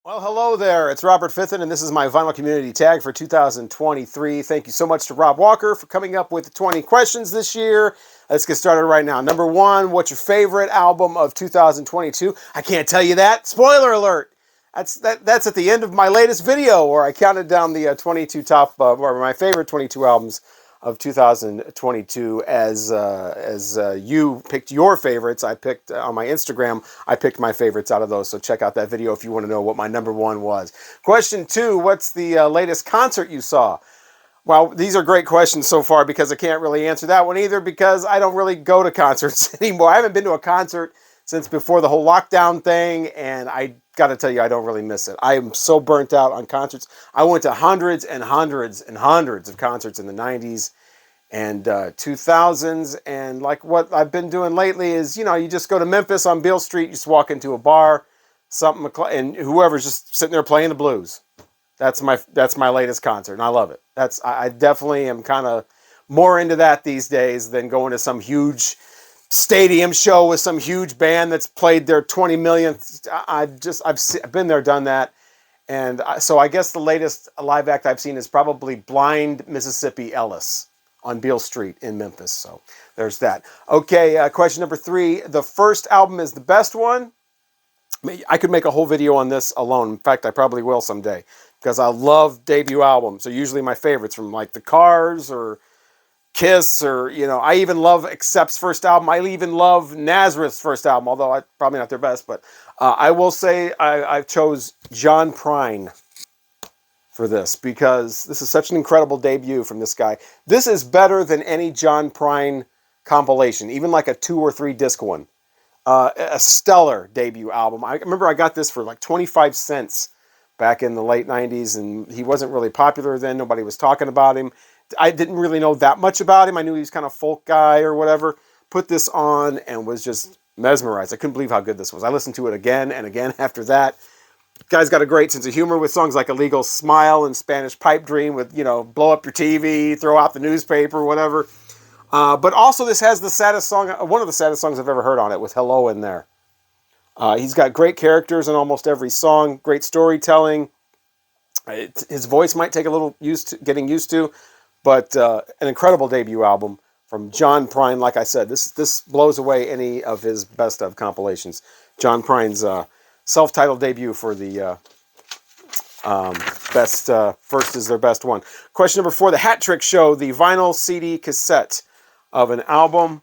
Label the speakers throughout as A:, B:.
A: Well, hello there. It's Robert Fithen, and this is my vinyl community tag for 2023. Thank you so much to Rob Walker for coming up with 20 questions this year. Let's get started right now. Number one, what's your favorite album of 2022? I can't tell you that. Spoiler alert. That's at the end of my latest video where I counted down the 22 top, or my favorite 22 albums of 2022 as you picked your favorites. I picked on my Instagram. I picked my favorites out of those. So check out that video if you want to know what my number one was. Question two: what's the latest concert you saw? Well, these are great questions so far because I can't really answer that one either because I don't really go to concerts anymore. I haven't been to a concert since before the whole lockdown thing, and I got to tell you, I don't really miss it. I am so burnt out on concerts. I went to hundreds and hundreds and hundreds of concerts in the 90s and 2000s, and like what I've been doing lately is, you just go to Memphis on Beale Street, you just walk into a bar, and whoever's just sitting there playing the blues. That's my latest concert, and I love it. I definitely am kind of more into that these days than going to some huge stadium show with some huge band that's played their 20 millionth. I've been there, done that, and so I guess the latest live act I've seen is probably Blind Mississippi Ellis on Beale Street in Memphis. So there's that. Okay, question number three: the first album is the best one. I could make a whole video on this alone. In fact, I probably will someday because I love debut albums. They're usually my favorites from like the Cars or Kiss or, I even love Accept's first album. I even love Nazareth's first album, although probably not their best. But I will say I chose John Prine for this because this is such an incredible debut from this guy. This is better than any John Prine compilation, even like a 2 or 3 disc one. A stellar debut album. I remember I got this for like 25 cents back in the late 90s, and he wasn't really popular then. Nobody was talking about him. I didn't really know that much about him. I knew he was kind of folk guy or whatever. Put this on and was just mesmerized. I couldn't believe how good this was. I listened to it again and again after that. Guy's got a great sense of humor with songs like Illegal Smile and Spanish Pipe Dream with, blow up your TV, throw out the newspaper, whatever. But also this has the saddest song, one of the saddest songs I've ever heard on it, with Hello in there. He's got great characters in almost every song, great storytelling. His voice might take a little getting used to, but an incredible debut album from John Prine. Like I said, this blows away any of his best of compilations. John Prine's self-titled debut for the best, first is their best one. Question number 4, the Hat Trick Show, the vinyl CD cassette of an album.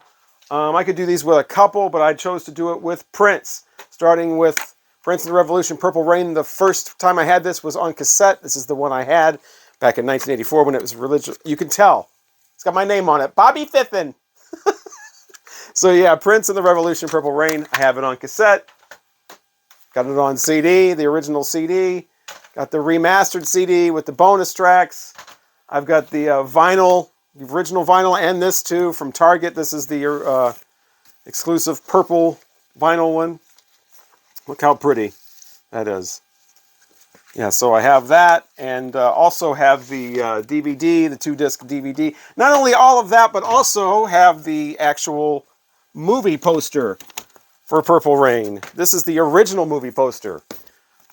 A: I could do these with a couple, but I chose to do it with Prince. Starting with Prince and the Revolution, Purple Rain. The first time I had this was on cassette. This is the one I had back in 1984 when it was religious. You can tell. It's got my name on it. Bobby Fithen. So yeah, Prince and the Revolution, Purple Rain. I have it on cassette. Got it on CD, the original CD. Got the remastered CD with the bonus tracks. I've got the vinyl, the original vinyl, and this too from Target. This is the exclusive purple vinyl one. Look how pretty that is. Yeah, so I have that, and also have the DVD, the 2-disc DVD. Not only all of that, but also have the actual movie poster for Purple Rain. This is the original movie poster.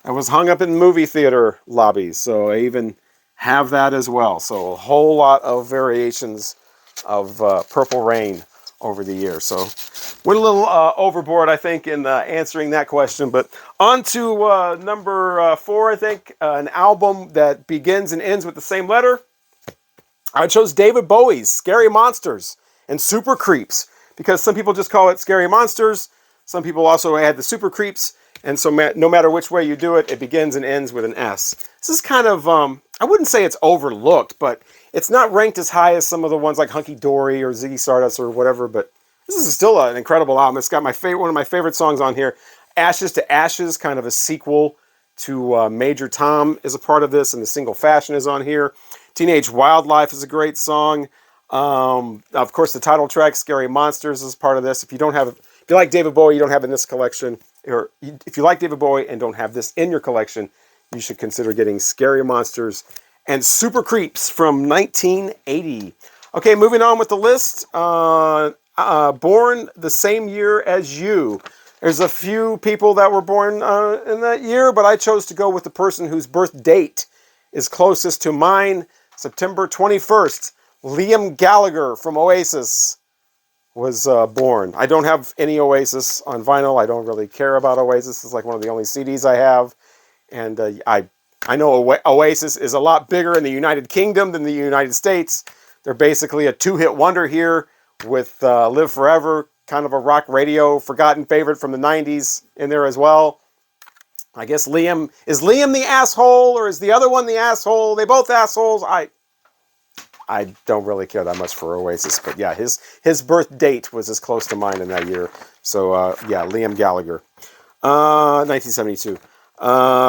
A: I was hung up in movie theater lobbies, so I even have that as well. So a whole lot of variations of Purple Rain over the years. So went a little overboard, I think, in answering that question. But on to number 4, I think, an album that begins and ends with the same letter. I chose David Bowie's Scary Monsters and Super Creeps, because some people just call it Scary Monsters. Some people also add the Super Creeps. And so no matter which way you do it, it begins and ends with an S. This is kind of, I wouldn't say it's overlooked, but it's not ranked as high as some of the ones like Hunky Dory or Ziggy Stardust or whatever, but this is still an incredible album. It's got one of my favorite songs on here, Ashes to Ashes, kind of a sequel to Major Tom is a part of this, and the single Fashion is on here. Teenage Wildlife is a great song. Of course, the title track, Scary Monsters, is part of this. If you like David Bowie, you don't have it in this collection, or if you like David Bowie and don't have this in your collection, you should consider getting Scary Monsters and Super Creeps from 1980. Okay, moving on with the list. Born the Same Year as You. There's a few people that were born in that year, but I chose to go with the person whose birth date is closest to mine, September 21st. Liam Gallagher from Oasis was born. I don't have any Oasis on vinyl. I don't really care about Oasis. It's like one of the only CDs I have. And I know Oasis is a lot bigger in the United Kingdom than the United States. They're basically a two-hit wonder here with Live Forever, kind of a rock radio forgotten favorite from the 90s in there as well. I guess Liam, is Liam the asshole or is the other one the asshole? They both assholes. I don't really care that much for Oasis, but yeah, his birth date was as close to mine in that year. So yeah, Liam Gallagher, 1972.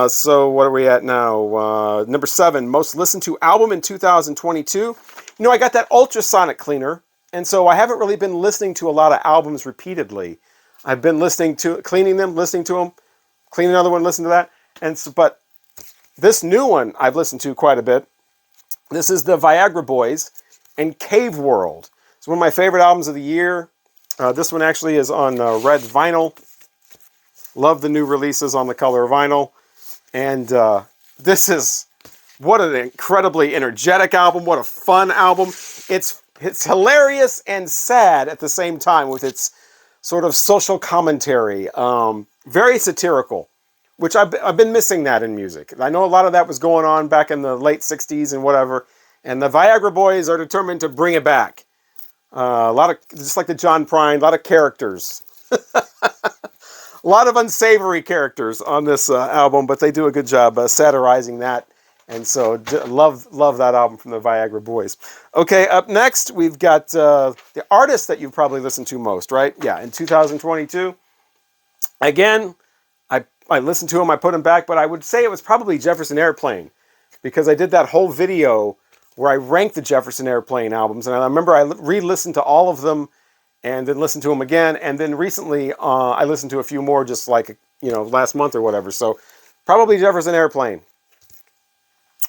A: So what are we at now? Number 7, most listened to album in 2022. You know, I got that ultrasonic cleaner, and so I haven't really been listening to a lot of albums repeatedly. I've been cleaning them, listening to them, clean another one, listen to that. And so, but this new one I've listened to quite a bit. This is the Viagra Boys and Cave World. It's one of my favorite albums of the year. This one actually is on red vinyl. Love the new releases on the color vinyl. And this is, what an incredibly energetic album. What a fun album. It's hilarious and sad at the same time with its sort of social commentary. Very satirical, which I've been missing that in music. I know a lot of that was going on back in the late 60s and whatever. And the Viagra Boys are determined to bring it back. A lot of, just like the John Prine, a lot of characters. A lot of unsavory characters on this album, but they do a good job satirizing that. And so love that album from the Viagra Boys. Okay, up next, we've got the artist that you've probably listened to most, right? Yeah, in 2022. Again, I listened to him, I put him back, but I would say it was probably Jefferson Airplane, because I did that whole video where I ranked the Jefferson Airplane albums, and I remember I re-listened to all of them and then listened to them again, and then recently I listened to a few more just like, you know, last month or whatever, so probably Jefferson Airplane.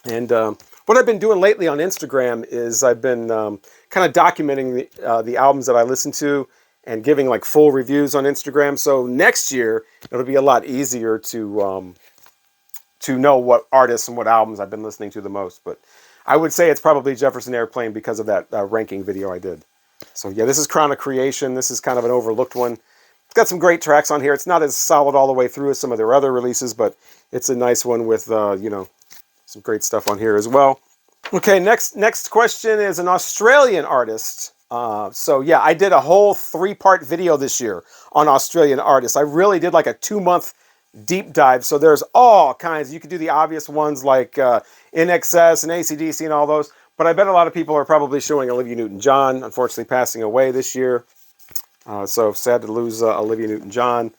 A: And what I've been doing lately on Instagram is I've been kind of documenting the albums that I listen to and giving like full reviews on Instagram. So next year it'll be a lot easier to know what artists and what albums I've been listening to the most. But I would say it's probably Jefferson Airplane because of that ranking video I did. So yeah, this is Crown of Creation. This is kind of an overlooked one. It's got some great tracks on here. It's not as solid all the way through as some of their other releases, but it's a nice one with you know, some great stuff on here as well. Okay, next question is an Australian artist. So yeah, I did a whole 3-part video this year on Australian artists. I really did like a 2-month deep dive. So there's all kinds. You could do the obvious ones like INXS and AC/DC and all those. But I bet a lot of people are probably showing Olivia Newton-John, unfortunately passing away this year. So sad to lose Olivia Newton-John.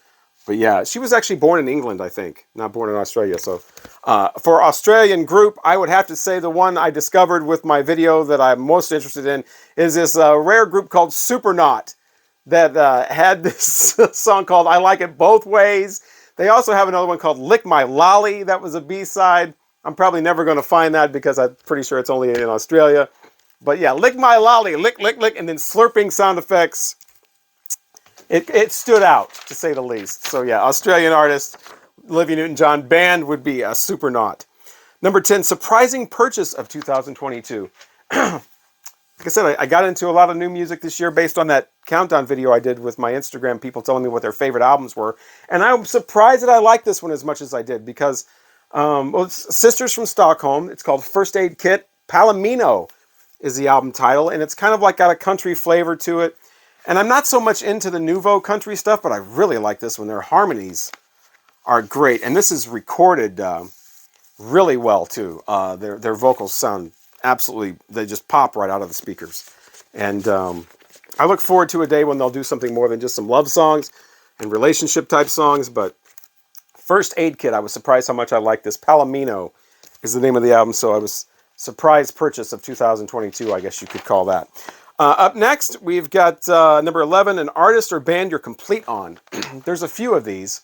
A: But yeah, she was actually born in England, I think, not born in Australia. So for Australian group, I would have to say the one I discovered with my video that I'm most interested in is this rare group called Supernaut that had this song called I Like It Both Ways. They also have another one called Lick My Lolly. That was a B-side. I'm probably never going to find that because I'm pretty sure it's only in Australia. But yeah, Lick My Lolly, lick, lick, lick, and then slurping sound effects. It stood out, to say the least. So yeah, Australian artist, Olivia Newton-John. Band would be a Supernaut. Number 10, surprising purchase of 2022. Like I said, I got into a lot of new music this year based on that countdown video I did with my Instagram, people telling me what their favorite albums were. And I'm surprised that I liked this one as much as I did because, well, it's Sisters from Stockholm. It's called First Aid Kit. Palomino is the album title, and it's kind of like got a country flavor to it. And I'm not so much into the nouveau country stuff, but I really like this one. Their harmonies are great, and this is recorded really well too. Their vocals sound absolutely, they just pop right out of the speakers. And I look forward to a day when they'll do something more than just some love songs and relationship type songs. But First Aid Kit, I was surprised how much I like this. Palomino is the name of the album, so I was surprised purchase of 2022, I guess you could call that. Up next, we've got number 11, an artist or band you're complete on. There's a few of these.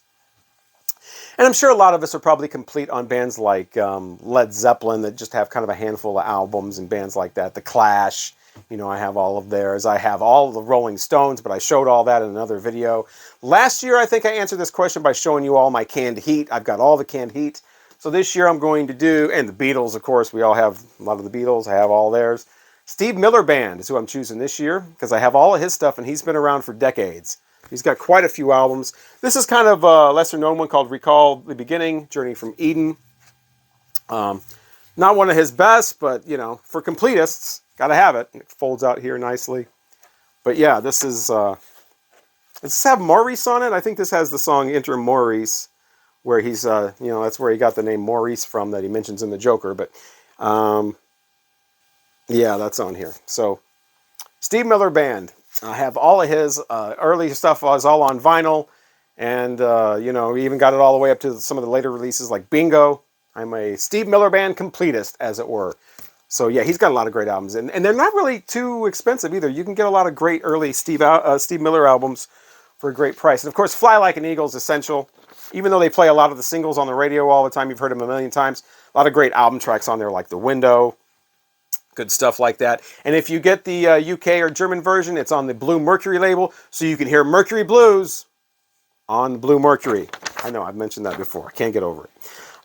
A: And I'm sure a lot of us are probably complete on bands like Led Zeppelin that just have kind of a handful of albums and bands like that. The Clash, You know, I have all of theirs. I have all of the Rolling Stones, but I showed all that in another video. Last year, I think I answered this question by showing you all my canned heat. I've got all the canned heat. So this year I'm going to do, and the Beatles, of course, we all have a lot of the Beatles. I have all theirs. Steve Miller Band is who I'm choosing this year because I have all of his stuff, and he's been around for decades. He's got quite a few albums. This is kind of a lesser-known one called Recall the Beginning, Journey from Eden. Not one of his best, but, you know, for completists, got to have it. It folds out here nicely. But, yeah, this is... does this have Maurice on it? I think this has the song Inter Maurice, where he's, you know, that's where he got the name Maurice from that he mentions in the Joker. But, yeah, that's on here. So, Steve Miller Band. I have all of his early stuff was all on vinyl. And, you know, we even got it all the way up to some of the later releases like Bingo. I'm a Steve Miller Band completist, as it were. So, yeah, he's got a lot of great albums. And they're not really too expensive either. You can get a lot of great early Steve Miller albums for a great price. And, of course, Fly Like an Eagle is essential. Even though they play a lot of the singles on the radio all the time, you've heard them a million times. A lot of great album tracks on there like The Window. Good stuff like that. And if you get the UK or German version, it's on the Blue Mercury label. So you can hear Mercury Blues on the Blue Mercury. I know, I've mentioned that before. I can't get over it.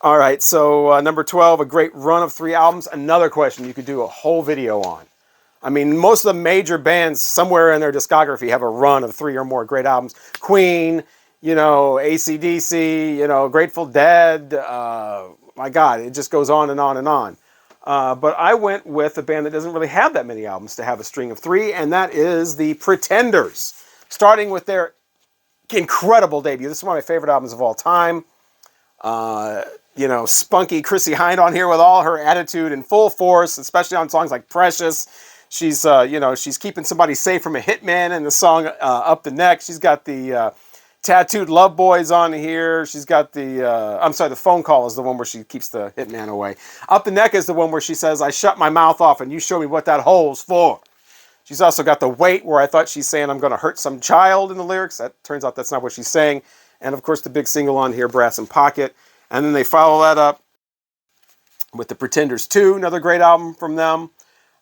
A: All right, so number 12, a great run of 3 albums. Another question you could do a whole video on. I mean, most of the major bands somewhere in their discography have a run of 3 or more great albums. Queen, you know, AC/DC, you know, Grateful Dead. My God, it just goes on and on and on. But I went with a band that doesn't really have that many albums to have a string of 3, and that is the Pretenders. Starting with their incredible debut. This is one of my favorite albums of all time. You know, spunky Chrissie Hynde on here with all her attitude in full force, especially on songs like Precious. She's, you know, she's keeping somebody safe from a hitman in the song Up the Neck. She's got the Tattooed Love Boys on here. She's got the, I'm sorry, the Phone Call is the one where she keeps the hitman away. Up the Neck is the one where she says, I shut my mouth off and you show me what that hole's for. She's also got the Wait, where I thought she's saying I'm going to hurt some child in the lyrics. That turns out that's not what she's saying. And, of course, the big single on here, Brass and Pocket. And then they follow that up with the Pretenders 2, another great album from them,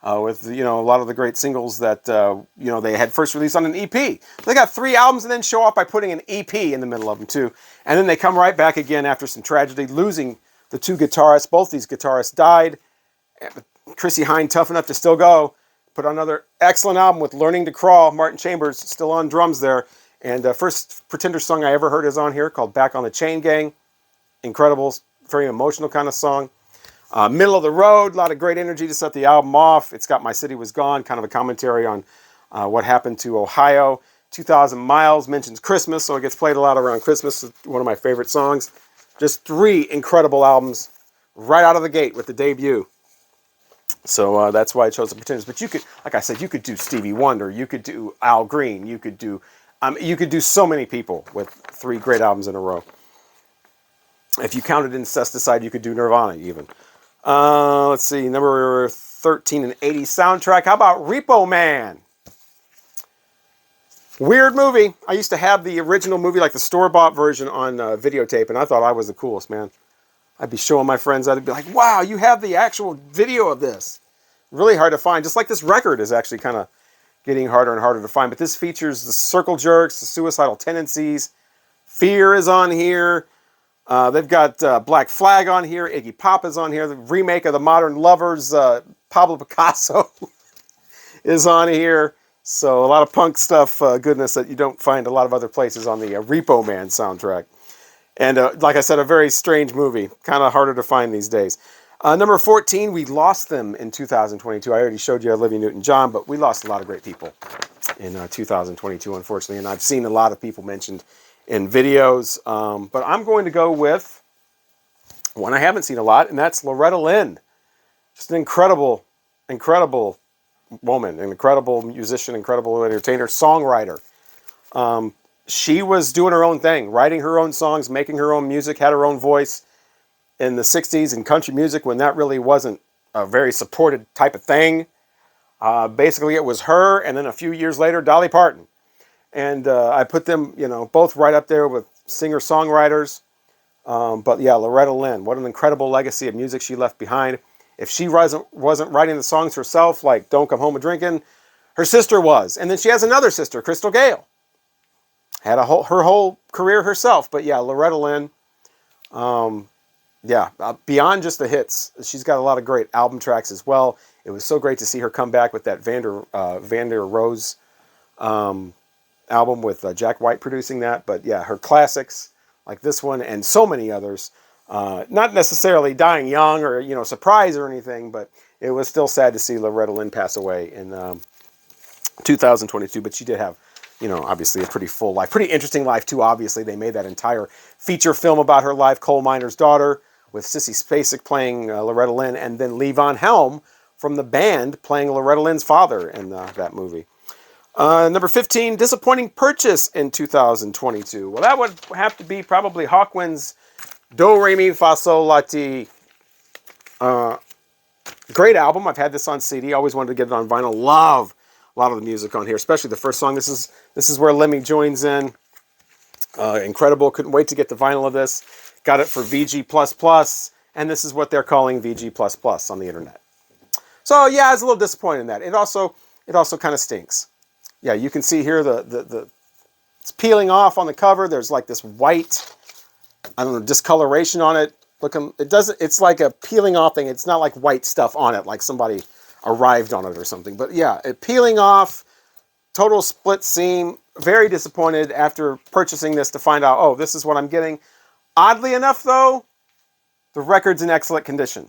A: with, you know, a lot of the great singles that, you know, they had first released on an EP. They got 3 albums and then show off by putting an EP in the middle of them, too. And then they come right back again after some tragedy, losing the 2 guitarists. Both these guitarists died. Chrissie Hynde, tough enough to still go. Put on another excellent album with Learning to Crawl. Martin Chambers still on drums there. And the first Pretenders song I ever heard is on here, called Back on the Chain Gang. Incredible, very emotional kind of song. Middle of the Road, a lot of great energy to set the album off. It's got My City Was Gone, kind of a commentary on what happened to Ohio. 2,000 Miles mentions Christmas, so it gets played a lot around Christmas. It's one of my favorite songs. Just 3 incredible albums right out of the gate with the debut. So that's why I chose the Pretenders. But you could, like I said, you could do Stevie Wonder. You could do Al Green. You could do so many people with 3 great albums in a row. If you counted Incesticide, you could do Nirvana even. Let's see, number 13, an 80s soundtrack. How about Repo Man? Weird movie. I used to have the original movie, like the store-bought version on videotape, and I thought I was the coolest, man. I'd be showing my friends, I'd be like, wow, you have the actual video of this. Really hard to find. Just like this record is actually kind of getting harder and harder to find. But this features the Circle Jerks, the Suicidal Tendencies. Fear is on here. They've got Black Flag on here. Iggy Pop is on here. The remake of the Modern Lovers, Pablo Picasso is on here. So a lot of punk stuff, goodness, that you don't find a lot of other places on the Repo Man soundtrack. And like I said, a very strange movie. Kind of harder to find these days. Number 14, we lost them in 2022. I already showed you Olivia Newton-John, but we lost a lot of great people in 2022, unfortunately. And I've seen a lot of people mentioned in videos. But I'm going to go with one I haven't seen a lot, and that's Loretta Lynn. Just an incredible, incredible woman, an incredible musician, incredible entertainer, songwriter. She was doing her own thing, writing her own songs, making her own music, had her own voice in the 60s in country music when that really wasn't a very supported type of thing. Basically, it was her, and then a few years later, Dolly Parton. And I put them, you know, both right up there with singer-songwriters. But yeah, Loretta Lynn, what an incredible legacy of music she left behind. If she wasn't writing the songs herself, like Don't Come Home a Drinkin', her sister was. And then she has another sister, Crystal Gale. Had her whole career herself. But yeah, Loretta Lynn, beyond just the hits, she's got a lot of great album tracks as well. It was so great to see her come back with that Vander Rose album with Jack White producing that. But yeah, her classics like this one and so many others. Not necessarily dying young or, surprise or anything, but it was still sad to see Loretta Lynn pass away in 2022. But she did have, obviously a pretty full life, pretty interesting life too. Obviously, they made that entire feature film about her life, Coal Miner's Daughter, with Sissy Spacek playing Loretta Lynn, and then Levon Helm from the band playing Loretta Lynn's father in that movie. Number 15, disappointing purchase in 2022. Well, that would have to be probably Hawkwind's Do, Re, Mi, Fa, Sol, La, Ti. Great album. I've had this on CD. Always wanted to get it on vinyl. Love a lot of the music on here, especially the first song. This is where Lemmy joins in. Incredible. Couldn't wait to get the vinyl of this. Got it for VG++, and this is what they're calling VG++ on the internet. So yeah, I was a little disappointed in that. It also kind of stinks. Yeah, you can see here it's peeling off on the cover. There's like this white, I don't know, discoloration on it. It's like a peeling off thing. It's not like white stuff on it, like somebody arrived on it or something. But yeah, peeling off, total split seam. Very disappointed after purchasing this to find out, oh, this is what I'm getting. Oddly enough, though, the record's in excellent condition.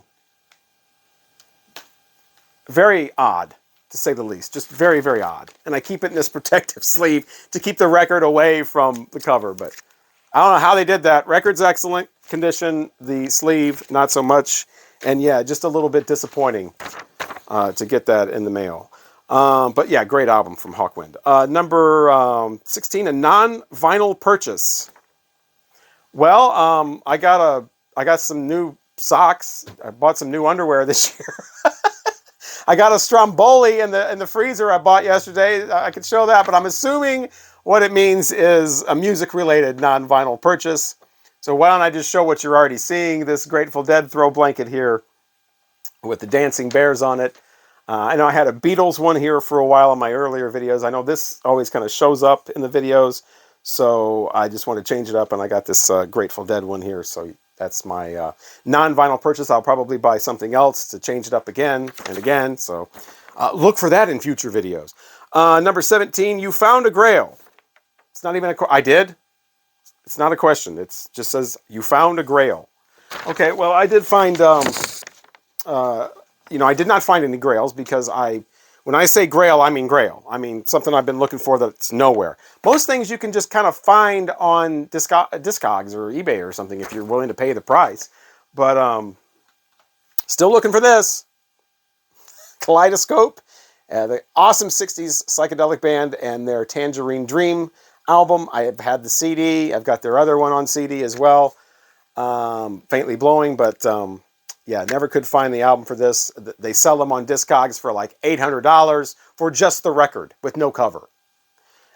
A: Very odd, to say the least. Just very, very odd. And I keep it in this protective sleeve to keep the record away from the cover. But I don't know how they did that. Record's excellent condition. The sleeve, not so much. And yeah, just a little bit disappointing to get that in the mail. But yeah, great album from Hawkwind. Number 16, a non-vinyl purchase. Well, I got some new socks. I bought some new underwear this year. I got a Stromboli in the freezer I bought yesterday. I could show that, but I'm assuming what it means is a music-related non-vinyl purchase. So why don't I just show what you're already seeing, this Grateful Dead throw blanket here with the dancing bears on it. I know I had a Beatles one here for a while in my earlier videos. I know this always kind of shows up in the videos, so I just want to change it up, and I got this Grateful Dead one here, so that's my non-vinyl purchase. I'll probably buy something else to change it up again and again, so look for that in future videos. Number 17, you found a grail. It's not even a I did. It's not a question. It just says you found a grail. Okay, well, I did find, I did not find any grails because when I say grail, I mean grail. I mean something I've been looking for that's nowhere. Most things you can just kind of find on Discogs or eBay or something if you're willing to pay the price. But still looking for this. Kaleidoscope, the awesome 60s psychedelic band and their Tangerine Dream album. I have had the CD. I've got their other one on CD as well. Faintly Blowing, but yeah, never could find the album for this. They sell them on Discogs for like $800 for just the record with no cover.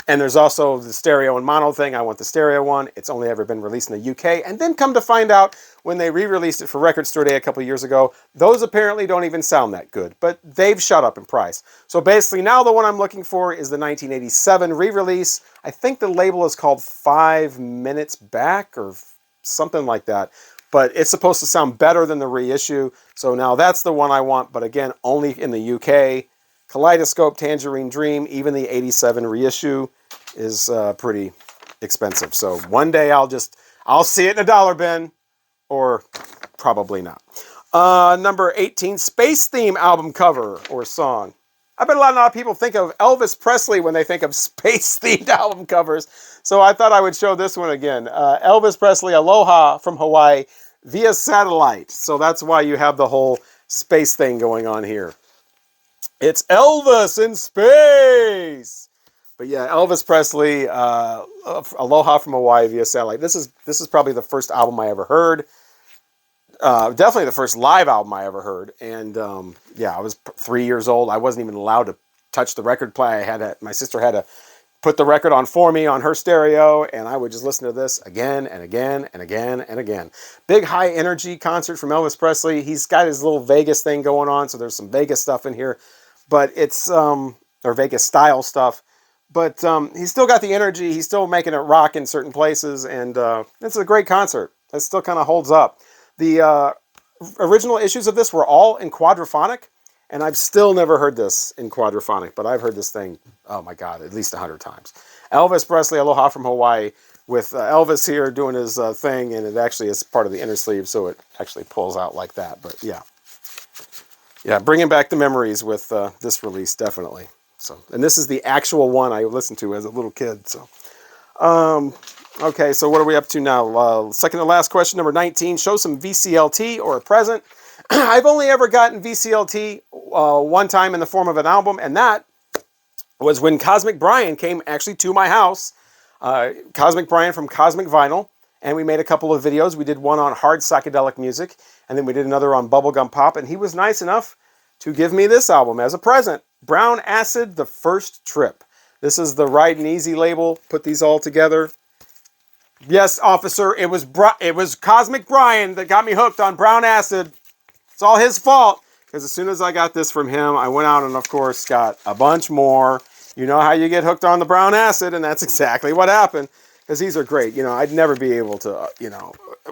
A: And there's also the stereo and mono thing. I want the stereo one. It's only ever been released in the UK. And then come to find out, when they re-released it for Record Store Day a couple years ago, those apparently don't even sound that good. But they've shot up in price. So basically now the one I'm looking for is the 1987 re-release. I think the label is called 5 Minutes Back or something like that. But it's supposed to sound better than the reissue. So now that's the one I want. But again, only in the UK. Kaleidoscope, Tangerine Dream, even the 87 reissue is pretty expensive. So one day I'll see it in a dollar bin, or probably not. Number 18, Space Theme album cover or song. I bet a lot of people think of Elvis Presley when they think of space-themed album covers. So I thought I would show this one again. Elvis Presley, Aloha from Hawaii via satellite. So that's why you have the whole space thing going on here. It's Elvis in space. But yeah, Elvis Presley, Aloha from Hawaii via satellite. This is probably the first album I ever heard. Definitely the first live album I ever heard. And yeah, I was 3 years old. I wasn't even allowed to touch the record player. My sister had a put the record on for me on her stereo, and I would just listen to this again and again and again and again. Big high energy concert from Elvis Presley. He's got his little Vegas thing going on, so there's some Vegas stuff in here, but it's or Vegas style stuff. But he's still got the energy. He's still making it rock in certain places, and it's a great concert. It still kind of holds up. The original issues of this were all in quadraphonic, and I've still never heard this in quadraphonic, but I've heard this thing, oh my God, at least 100 times. Elvis Presley, Aloha from Hawaii, with Elvis here doing his thing, and it actually is part of the inner sleeve, so it actually pulls out like that. But yeah. Yeah, bringing back the memories with this release, definitely. So, and this is the actual one I listened to as a little kid. So, okay, so what are we up to now? Second to last question, number 19. Show some VCLT or a present. I've only ever gotten VCLT one time in the form of an album, and that was when Cosmic Brian came actually to my house. Cosmic Brian from Cosmic Vinyl, and we made a couple of videos. We did one on hard psychedelic music, and then we did another on bubblegum pop, and he was nice enough to give me this album as a present. Brown Acid, The First Trip. This is the Ridin' Easy label. Put these all together. Yes, officer, it was Cosmic Brian that got me hooked on Brown Acid. It's all his fault, because as soon as I got this from him, I went out and, of course, got a bunch more. You know how you get hooked on the Brown Acid, and that's exactly what happened, because these are great. You know, I'd never be able to,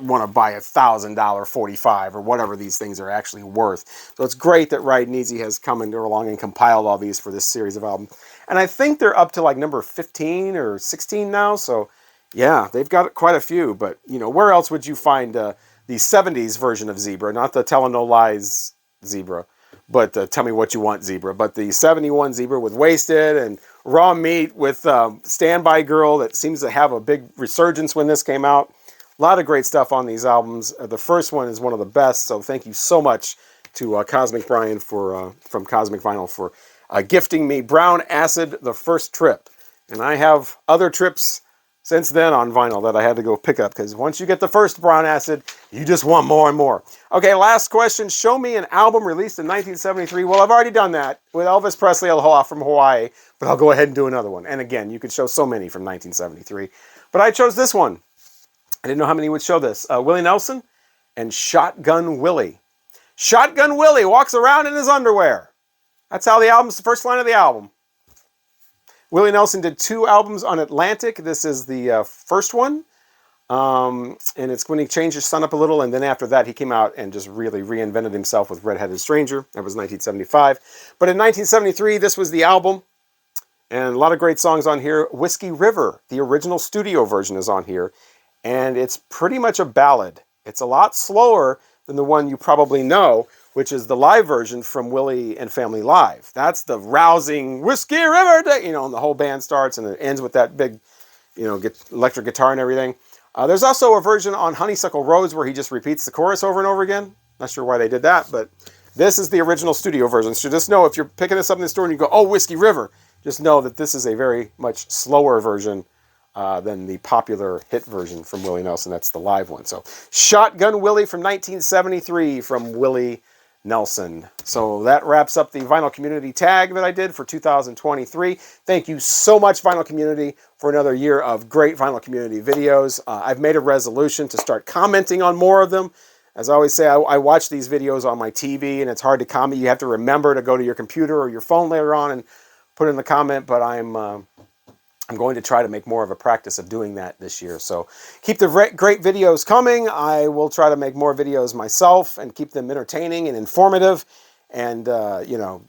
A: want to buy $1,000 45 or whatever these things are actually worth. So it's great that Ridin' Easy has come along and compiled all these for this series of albums. And I think they're up to like number 15 or 16 now. So yeah, they've got quite a few. But where else would you find the 70s version of Zebra? Not the Tell No Lies Zebra, but Tell Me What You Want Zebra. But the 71 Zebra with Wasted and Raw Meat with Standby Girl that seems to have a big resurgence when this came out. A lot of great stuff on these albums. The first one is one of the best, so thank you so much to Cosmic Brian from Cosmic Vinyl for gifting me Brown Acid, The First Trip. And I have other trips since then on vinyl that I had to go pick up, because once you get the first Brown Acid, you just want more and more. Okay, last question. Show me an album released in 1973. Well, I've already done that with Elvis Presley, Aloha from Hawaii, but I'll go ahead and do another one. And again, you could show so many from 1973, but I chose this one. I didn't know how many would show this. Willie Nelson and Shotgun Willie. Shotgun Willie walks around in his underwear. That's how the first line of the album. Willie Nelson did 2 albums on Atlantic. This is the first one. And it's when he changed his son up a little. And then after that, he came out and just really reinvented himself with Red-Headed Stranger. That was 1975. But in 1973, this was the album. And a lot of great songs on here. Whiskey River, the original studio version, is on here. And it's pretty much a ballad. It's a lot slower than the one you probably know, which is the live version from Willie and Family Live. That's the rousing Whiskey River, and the whole band starts and it ends with that big, electric guitar and everything. There's also a version on Honeysuckle Rose where he just repeats the chorus over and over again. Not sure why they did that, but this is the original studio version. So just know if you're picking this up in the store and you go, oh, Whiskey River, just know that this is a very much slower version than the popular hit version from Willie Nelson. That's the live one. So Shotgun Willie from 1973 from Willie Nelson. So that wraps up the Vinyl Community tag that I did for 2023. Thank you so much, Vinyl Community, for another year of great Vinyl Community videos. I've made a resolution to start commenting on more of them. As I always say, I watch these videos on my TV, and it's hard to comment. You have to remember to go to your computer or your phone later on and put in the comment, but I'm going to try to make more of a practice of doing that this year. So keep the great videos coming. I will try to make more videos myself and keep them entertaining and informative. And,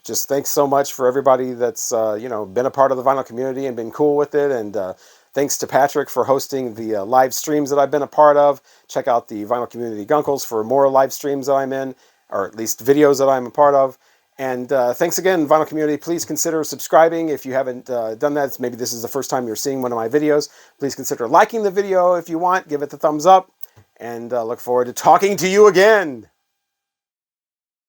A: just thanks so much for everybody that's, been a part of the Vinyl Community and been cool with it. And thanks to Patrick for hosting the live streams that I've been a part of. Check out the Vinyl Community Gunkles for more live streams that I'm in, or at least videos that I'm a part of. And thanks again, Vinyl Community. Please consider subscribing if you haven't done that. Maybe this is the first time you're seeing one of my videos. Please consider liking the video if you want. Give it the thumbs up. And look forward to talking to you again.